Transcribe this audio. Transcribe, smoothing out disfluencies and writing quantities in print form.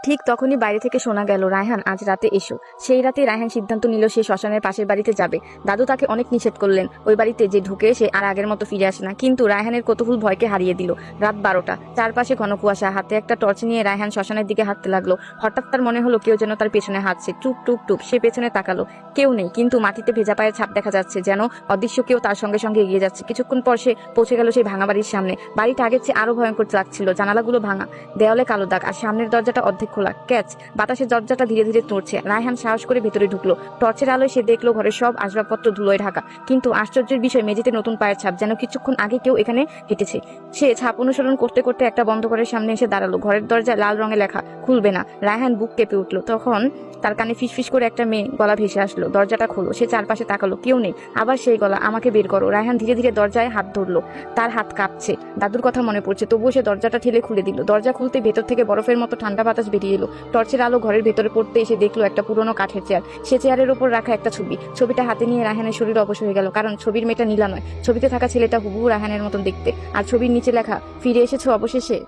ঠিক তখনই বাইরে থেকে শোনা গেল, রায়হান আজ রাতে এসো। সেই রাতে রায়হান সিদ্ধান্ত নিল সে শ্মশানের পাশের বাড়িতে যাবে। দাদু তাকে অনেক নিষেধ করলেন, ওই বাড়িতে যে ঢুকে সে আর আগের মতো ফিরে আসে না। কিন্তু রায়হানের কৌতূহল ভয়কে হারিয়ে দিল। রাত 12টা, চারপাশে ঘন কুয়াশা। হাতে একটা টর্চ নিয়ে রায়হান শ্মশানের দিকে হাঁটতে লাগলো। হঠাৎ তার মনে হলো কেউ যেন তার পেছনে হাঁটছে। টুক টুক টুক, সে পেছনে তাকালো, কেউ নেই, কিন্তু মাটিতে ভেজা পায়ের ছাপ দেখা যাচ্ছে, যেন অদৃশ্য কেউ তার সঙ্গে সঙ্গে এগিয়ে যাচ্ছে। কিছুক্ষণ পর সে পৌঁছে গেল সেই ভাঙা বাড়ির সামনে। বাড়িটা আগের চেয়ে আরো ভয়ঙ্কর লাগছিল। জানালাগুলো ভাঙা, দেওয়ালে কালো দাগ, আর সামনের দরজাটা অর্ধেক খোলা। ক্যাচ! বাতাসে দরজাটা ধীরে ধীরে নড়ছে। রায়হান সাহস করে ভেতরে ঢুকলো। টর্চের আলোয় সে দেখলো ঘরের সব আসবাবপত্র ধুলোয় ঢাকা, কিন্তু আশ্চর্যের বিষয়, মেঝেতে নতুন পায়ের ছাপ, যেন কিছুক্ষণ আগে কেউ এখানে হেঁটেছে। সে ছাপ অনুসরণ করতে করতে একটা বন্ধ ঘরের সামনে এসে দাঁড়ালো। ঘরের দরজায় লাল রঙে লেখা, খুলবে না। রায়হান বুক কেঁপে উঠলো। তখন তার কানে ফিসফিস করে একটা মেয়ে গলা ভেসে আসলো, দরজাটা খোলো। সে চারপাশে তাকালো, কেউ নেই। আবার সেই গলা, আমাকে বের করো। রায়হান ধীরে ধীরে দরজায় হাত ধরলো। তার হাত কাঁপছে, দাদুর কথা মনে পড়ছে, তবুও সে দরজাটা ঠেলে খুলে দিল। দরজা খুলতে ভেতর থেকে বরফের মতো ঠান্ডা বাতাস বেরিয়ে এলো। টর্চের আলো ঘরের ভেতরে পড়তে এসে দেখলো একটা পুরনো কাঠের চেয়ার। সে চেয়ারের উপর রাখা একটা ছবি। ছবিটা হাতে নিয়ে রায়হানের শরীর অবশ হয়ে গেল, কারণ ছবির মেয়েটা নীলা নয়। ছবিতে থাকা ছেলেটা হুবহু রায়হানের মতন দেখতে, আর ছবির নিচে লেখা, ফিরে এসেছো অবশেষে।